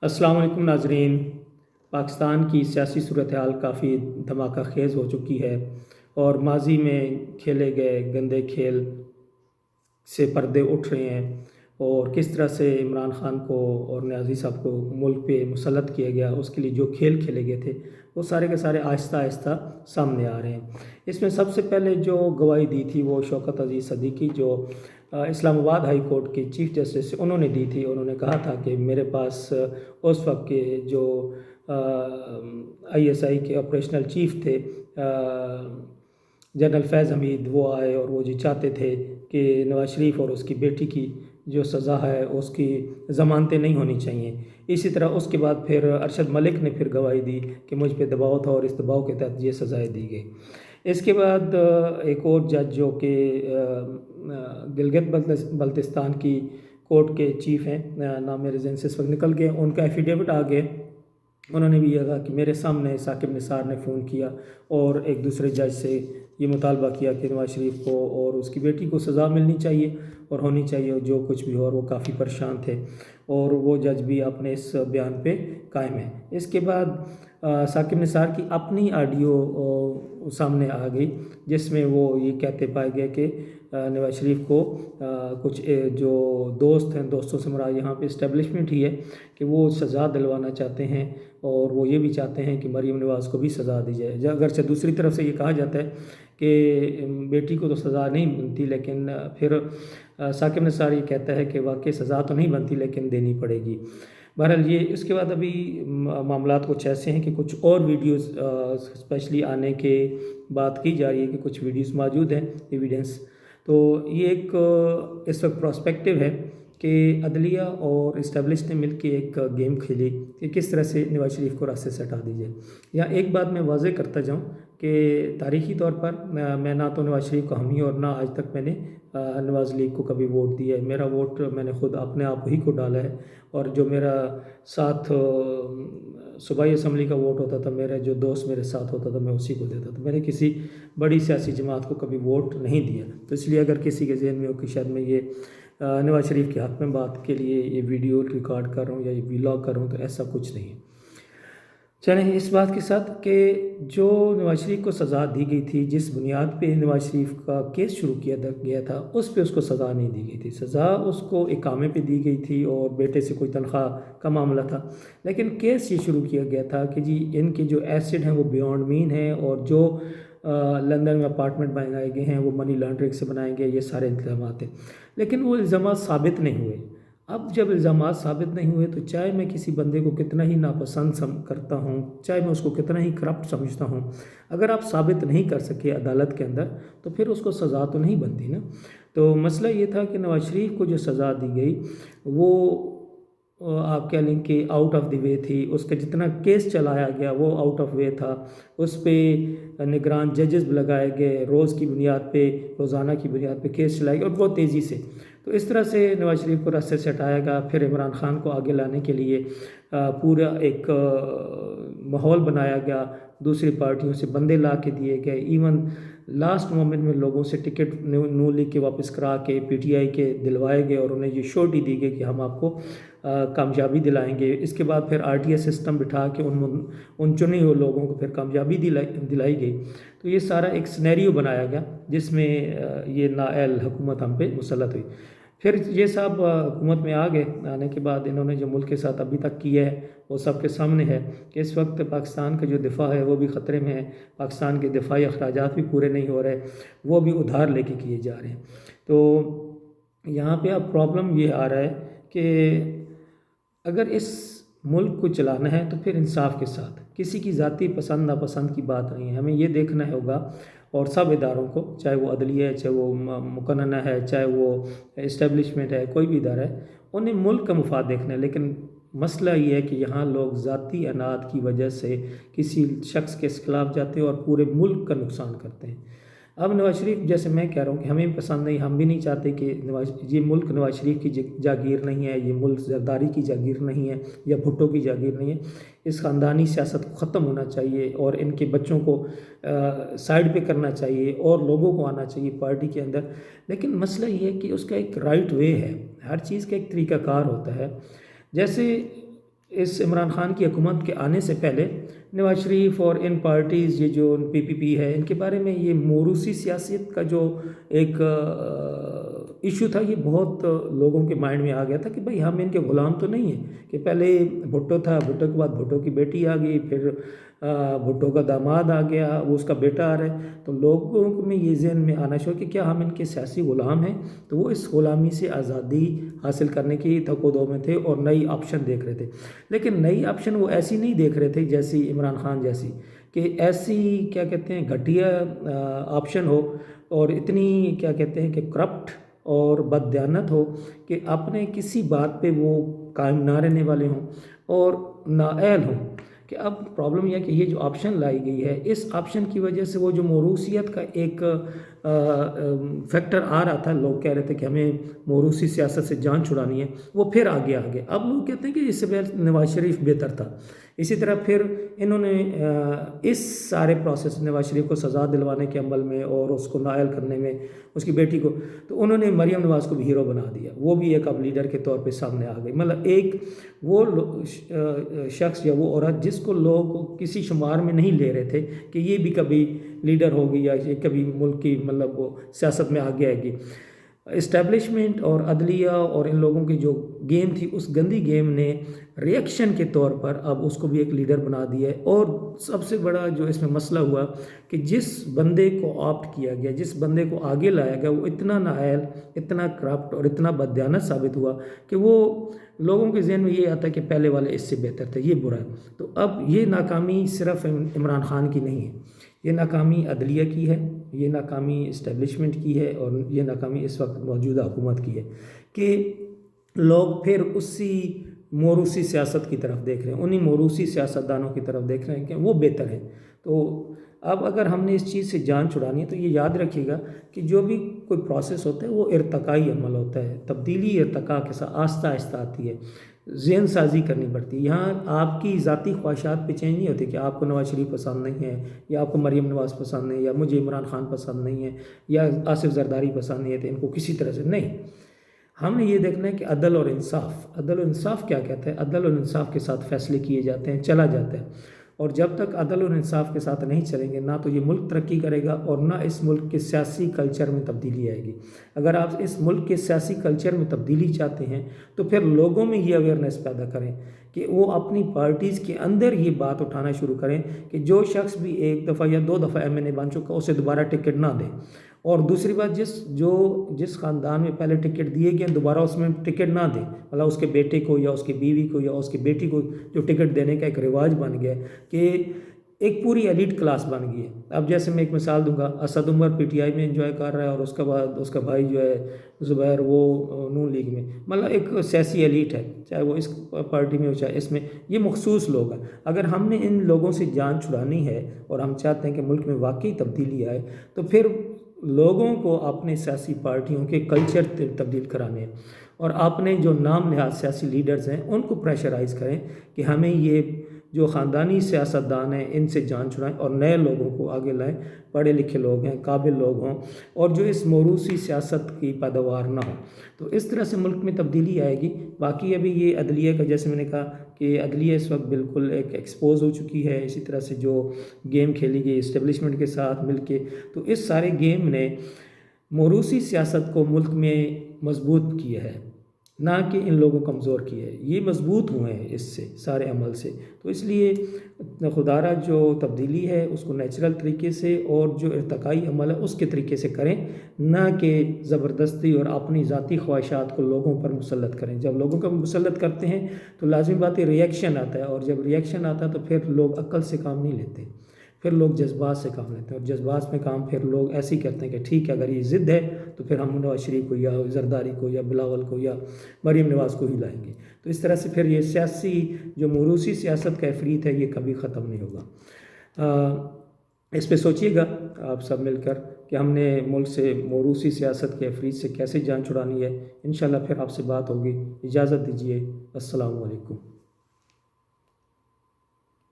السلام علیکم ناظرین۔ پاکستان کی سیاسی صورتحال کافی دھماکہ خیز ہو چکی ہے اور ماضی میں کھیلے گئے گندے کھیل سے پردے اٹھ رہے ہیں، اور کس طرح سے عمران خان کو اور نیازی صاحب کو ملک پہ مسلط کیا گیا، اس کے لیے جو کھیل کھیلے گئے تھے وہ سارے کے سارے آہستہ آہستہ سامنے آ رہے ہیں۔ اس میں سب سے پہلے جو گواہی دی تھی وہ شوکت عزیز صدیقی، جو اسلام آباد ہائی کورٹ کے چیف جسٹس انہوں نے دی تھی۔ انہوں نے کہا تھا کہ میرے پاس اس وقت کے جو ISI کے آپریشنل چیف تھے جنرل فیض حمید، وہ آئے اور وہ جو چاہتے تھے کہ نواز شریف اور اس کی بیٹی کی جو سزا ہے اس کی ضمانتیں نہیں ہونی چاہیے۔ اسی طرح اس کے بعد پھر ارشد ملک نے پھر گواہی دی کہ مجھ پہ دباؤ تھا اور اس دباؤ کے تحت یہ سزائیں دی گئی۔ اس کے بعد ایک اور جج جو کہ گلگت بلتستان کی کورٹ کے چیف ہیں، نام میرے ذہن سے اس وقت نکل گئے، ان کا ایفیڈیوٹ آ گیا۔ انہوں نے بھی یہ کہا کہ میرے سامنے ثاقب نثار نے فون کیا اور ایک دوسرے جج سے یہ مطالبہ کیا کہ نواز شریف کو اور اس کی بیٹی کو سزا ملنی چاہیے اور ہونی چاہیے، اور جو کچھ بھی ہو، اور وہ کافی پریشان تھے، اور وہ جج بھی اپنے اس بیان پہ قائم ہے۔ اس کے بعد ثاقب نثار کی اپنی آڈیو سامنے آ گئی، جس میں وہ یہ کہتے پائے گئے کہ نواز شریف کو کچھ جو دوست ہیں، دوستوں سے مراد یہاں پہ اسٹیبلشمنٹ ہی ہے، کہ وہ سزا دلوانا چاہتے ہیں، اور وہ یہ بھی چاہتے ہیں کہ مریم نواز کو بھی سزا دی جائے۔ اگرچہ دوسری طرف سے یہ کہا جاتا ہے کہ بیٹی کو تو سزا نہیں بنتی، لیکن پھر ثاقب نثار یہ کہتا ہے کہ واقعی سزا تو نہیں بنتی لیکن دینی پڑے گی۔ بہرحال یہ اس کے بعد ابھی معاملات کچھ ایسے ہیں کہ کچھ اور ویڈیوز اسپیشلی آنے کے بات کی جا رہی ہے کہ کچھ ویڈیوز موجود ہیں ایویڈنس۔ تو یہ ایک اس وقت پراسپیکٹیو ہے کہ عدلیہ اور اسٹیبلش نے مل کے ایک گیم کھیلی کہ کس طرح سے نواز شریف کو راستے سے ہٹا دی جائے۔ یہاں ایک بات میں واضح کرتا جاؤں کہ تاریخی طور پر میں نہ تو نواز شریف کا حامی اور نہ آج تک میں نے نواز لیگ کو کبھی ووٹ دیا ہے۔ میرا ووٹ میں نے خود اپنے آپ ہی کو ڈالا ہے، اور جو میرا ساتھ صوبائی اسمبلی کا ووٹ ہوتا تھا، میرا جو دوست میرے ساتھ ہوتا تھا، میں اسی کو دیتا تھا۔ میں نے کسی بڑی سیاسی جماعت کو کبھی ووٹ نہیں دیا۔ تو اس لیے اگر کسی کے ذہن میں ہو کہ شاید میں یہ نواز شریف کے حق میں بات کے لیے یہ ویڈیو ریکارڈ کر رہا ہوں یا یہ ویلاگ کر رہا ہوں، تو ایسا کچھ نہیں ہے۔ چلیں اس بات کے ساتھ کہ جو نواز شریف کو سزا دی گئی تھی، جس بنیاد پہ نواز شریف کا کیس شروع کیا گیا تھا، اس پہ اس کو سزا نہیں دی گئی تھی۔ سزا اس کو اقامے پہ دی گئی تھی اور بیٹے سے کوئی تنخواہ کا معاملہ تھا، لیکن کیس یہ شروع کیا گیا تھا کہ جی ان کے جو ایسڈ ہیں وہ بیونڈ مین ہیں، اور جو لندن میں اپارٹمنٹ بنائے گئے ہیں وہ منی لانڈرنگ سے بنائے گئے، یہ سارے الزامات ہیں، لیکن وہ الزامات ثابت نہیں ہوئے۔ اب جب الزامات ثابت نہیں ہوئے تو چاہے میں کسی بندے کو کتنا ہی ناپسند کرتا ہوں، چاہے میں اس کو کتنا ہی کرپٹ سمجھتا ہوں، اگر آپ ثابت نہیں کر سکے عدالت کے اندر تو پھر اس کو سزا تو نہیں بنتی نا۔ تو مسئلہ یہ تھا کہ نواز شریف کو جو سزا دی گئی وہ آپ کہہ لیں کہ آؤٹ آف دی وے تھی۔ اس کا جتنا کیس چلایا گیا وہ آؤٹ آف وے تھا، اس پہ نگران ججز لگائے گئے، روز کی بنیاد پہ، روزانہ کی بنیاد پہ کیس چلائے گئے اور بہت تیزی سے۔ تو اس طرح سے نواز شریف کو راستے سے ہٹایا گیا۔ پھر عمران خان کو آگے لانے کے لیے پورا ایک ماحول بنایا گیا، دوسری پارٹیوں سے بندے لا کے دیے گئے، ایون لاسٹ مومنٹ میں لوگوں سے ٹکٹ نون لیگ کے واپس کرا کے PTI کے دلوائے گئے، اور انہیں یہ شورٹی دی گئی کہ ہم آپ کو کامیابی دلائیں گے۔ اس کے بعد پھر RTS سسٹم بٹھا کے ان چنے ہوئے لوگوں کو پھر کامیابی دلائی گئی۔ تو یہ سارا ایک سینیریو بنایا گیا جس میں یہ نااہل حکومت ہم پہ مسلط ہوئی۔ پھر یہ صاحب حکومت میں آ گئے، آنے کے بعد انہوں نے جو ملک کے ساتھ ابھی تک کیا ہے وہ سب کے سامنے ہے کہ اس وقت پاکستان کا جو دفاع ہے وہ بھی خطرے میں ہے، پاکستان کے دفاعی اخراجات بھی پورے نہیں ہو رہے، وہ بھی ادھار لے کے کیے جا رہے ہیں۔ تو یہاں پہ اب پرابلم یہ آ رہا ہے کہ اگر اس ملک کو چلانا ہے تو پھر انصاف کے ساتھ، کسی کی ذاتی پسند ناپسند کی بات نہیں ہے، ہمیں یہ دیکھنا ہوگا، اور سب اداروں کو، چاہے وہ عدلیہ ہے، چاہے وہ مقننہ ہے، چاہے وہ اسٹیبلشمنٹ ہے، کوئی بھی ادارہ ہے، انہیں ملک کا مفاد دیکھنا ہے۔ لیکن مسئلہ یہ ہے کہ یہاں لوگ ذاتی اناد کی وجہ سے کسی شخص کے خلاف جاتے ہیں اور پورے ملک کا نقصان کرتے ہیں۔ اب نواز شریف، جیسے میں کہہ رہا ہوں کہ ہمیں پسند نہیں، ہم بھی نہیں چاہتے کہ یہ ملک نواز شریف کی جاگیر نہیں ہے، یہ ملک زرداری کی جاگیر نہیں ہے یا بھٹو کی جاگیر نہیں ہے۔ اس خاندانی سیاست کو ختم ہونا چاہیے اور ان کے بچوں کو سائڈ پہ کرنا چاہیے اور لوگوں کو آنا چاہیے پارٹی کے اندر۔ لیکن مسئلہ یہ ہے کہ اس کا ایک رائٹ وے ہے، ہر چیز کا ایک طریقہ کار ہوتا ہے۔ جیسے इस इमरान खान की हुकूमत के आने से पहले नवाज शरीफ और इन पार्टीज़, ये जो पीपीपी है, इनके बारे में ये मोरूसी सियासत का जो एक इशू था, ये बहुत लोगों के माइंड में आ गया था कि भाई हम इनके ग़ुलाम तो नहीं हैं। कि पहले भुट्टो था, भुट्टो के बाद भुट्टो की बेटी आ गई, फिर भुट्टो का दामाद आ गया, वो उसका बेटा आ रहा है। तो लोगों में ये ज़हन में आना शुरू कि क्या हम इनके सियासी ग़ुलाम हैं। तो वो इस ग़ुलामी से आज़ादी हासिल करने की तकोदो में थे और नई ऑप्शन देख रहे थे। लेकिन नई ऑप्शन वो ऐसी नहीं देख रहे थे जैसी इमरान खान जैसी, कि ऐसी क्या कहते हैं घटिया ऑप्शन हो और इतनी क्या कहते हैं कि करप्ट और बददियानत हो कि अपने किसी बात पे वो कायम ना रहने वाले हों और नाअहल हों। कि अब प्रॉब्लम यह है कि ये जो ऑप्शन लाई गई है, इस ऑप्शन की वजह से वो जो मोरूसियत का एक फैक्टर आ रहा था, लोग कह रहे थे कि हमें मोरूसी सियासत से जान छुड़ानी है, वो फिर आगे आ गया। अब लोग कहते हैं कि इससे पहले नवाज शरीफ बेहतर था। इसी तरह फिर इन्होंने इस सारे प्रोसेस, नवाज शरीफ को सज़ा दिलवाने के अमल में और उसको नाअहल करने में, उसकी बेटी को, तो उन्होंने मरियम नवाज़ को भी हीरो बना दिया। वो भी एक अब लीडर के तौर पे सामने आ गई। मतलब एक वो शख्स या वो औरत जिसको लोग किसी शुमार में नहीं ले रहे थे कि ये भी कभी लीडर होगी या ये कभी मुल्क की मतलब वो सियासत में आगे आएगी। इस्टेब्लिशमेंट और अदलिया और इन लोगों की जो गेम थी, उस गंदी गेम ने रिएक्शन के तौर पर अब उसको भी एक लीडर बना दिया है। और सबसे बड़ा जो इसमें मसला हुआ कि जिस बंदे को ऑप्ट किया गया, जिस बंदे को आगे लाया गया, वो इतना नाअहल, इतना करप्ट और इतना बददियानत साबित हुआ कि वो लोगों के जहन में ये आता है कि पहले वाले इससे बेहतर थे, ये बुरा है। तो अब ये नाकामी सिर्फ इमरान खान की नहीं है, ये नाकामी अदलिया की है, ये नाकामी इस्टेब्लिशमेंट की है और ये नाकामी इस वक्त मौजूदा हुकूमत की है कि लोग फिर उसी मोरूसी सियासत की तरफ देख रहे हैं, उन्हीं मोरूसी सियासतदानों की तरफ देख रहे हैं कि वो बेहतर है। तो अब अगर हमने इस चीज़ से जान छुड़ानी है तो ये याद रखिएगा कि जो भी कोई प्रोसेस होता है वो इर्तकाई अमल होता है। तब्दीली इर्तका के साथ आहिस्ता आहिस्ता आती है, ज़हन साजी करनी पड़ती है। यहाँ आपकी ज़ाती ख्वाहिशात पे चेंज नहीं होती कि आपको नवाज शरीफ पसंद नहीं है या आपको मरीम नवाज़ पसंद नहीं है या मुझे इमरान खान पसंद नहीं है या आसिफ जरदारी पसंद नहीं है, तो इनको किसी तरह से नहीं। हमने ये देखना है कि अदल और इंसाफ, अदल और इंसाफ क्या कहता है। अदल और इंसाफ के साथ फैसले किए जाते हैं, चला जाता है। और जब तक अदल और इंसाफ के साथ नहीं चलेंगे, ना तो ये मुल्क तरक्की करेगा और ना इस मुल्क के सियासी कल्चर में तब्दीली आएगी। अगर आप इस मुल्क के सियासी कल्चर में तब्दीली चाहते हैं तो फिर लोगों में ये अवेयरनेस पैदा करें कि वो अपनी पार्टीज़ के अंदर ये बात उठाना शुरू करें कि जो शख्स भी एक दफ़ा या 2 दफ़ा MNA बन चुका, उसे दोबारा टिकट ना दें। और दूसरी बात, जिस ख़ानदान में पहले टिकट दिए गए दोबारा उसमें टिकट ना दें। मतलब उसके बेटे को या उसकी बीवी को या उसकी बेटी को जो टिकट देने का एक रिवाज बन गया कि एक पूरी एलिट क्लास बन गई है। अब जैसे मैं एक मिसाल दूंगा, असद उमर PTI में एंजॉय कर रहा है और उसके बाद उसका भाई जो है ज़ुबैर वो नून लीग में, मतलब एक सियासी एलिट है, चाहे वो इस पार्टी में हो चाहे इसमें, ये मखसूस लोग हैं। अगर हमने इन लोगों से जान छुड़ानी है और हम चाहते हैं कि मुल्क में वाकई तब्दीली आए, तो फिर लोगों को अपने सियासी पार्टियों के कल्चर तब्दील कराने हैं और अपने जो नाम नहाद सियासी लीडर्स हैं उनको प्रेशराइज़ करें कि हमें ये जो ख़ानदानी सियासतदान हैं इनसे जान छुड़ाएं और नए लोगों को आगे लाएं, पढ़े लिखे लोग हैं, काबिल लोग हों और जो इस मोरूसी सियासत की पैदावार ना हो। तो इस तरह से मुल्क में तब्दीली आएगी। बाकी अभी ये अदलिया का, जैसे मैंने कहा कि अदलिया इस वक्त बिल्कुल एक एक्सपोज हो चुकी है। इसी तरह से जो गेम खेली गई इस्टेब्लिशमेंट के साथ मिल के, तो इस सारे गेम ने मोरूसी सियासत को मुल्क में मजबूत किया है, ना कि इन लोगों को कमज़ोर किया है। ये मजबूत हुए हैं इससे सारे अमल से। तो इसलिए खुदारा जो तब्दीली है उसको नेचुरल तरीके से और जो इर्तकाई अमल है उसके तरीके से करें, ना कि ज़बरदस्ती और अपनी ज़ाती ख्वाहिशात को लोगों पर मुसल्लत करें। जब लोगों पर मुसल्लत करते हैं तो लाज़मी बात है रिएक्शन आता है, और जब रिएक्शन आता है तो फिर लोग अक्ल से काम नहीं लेते, फिर लोग जज्बात से काम लेते हैं। और जज्बात में काम फिर लोग ऐसे ही करते हैं कि ठीक है, अगर ये ज़िद है तो फिर हम नवाज शरीफ को या जरदारी को या बिलावल को या मरीम नवाज़ को ही लाएंगे। तो इस तरह से फिर ये सियासी जो मोरूसी सियासत का इफरीत है ये कभी ख़त्म नहीं होगा। इस पे सोचिएगा आप सब मिलकर कि हमने मुल्क से मोरूसी सियासत के इफरीत से कैसे जान छुड़ानी है। इंशाल्लाह फिर आपसे बात होगी। इजाज़त दीजिए। अस्सलामु अलैकुम।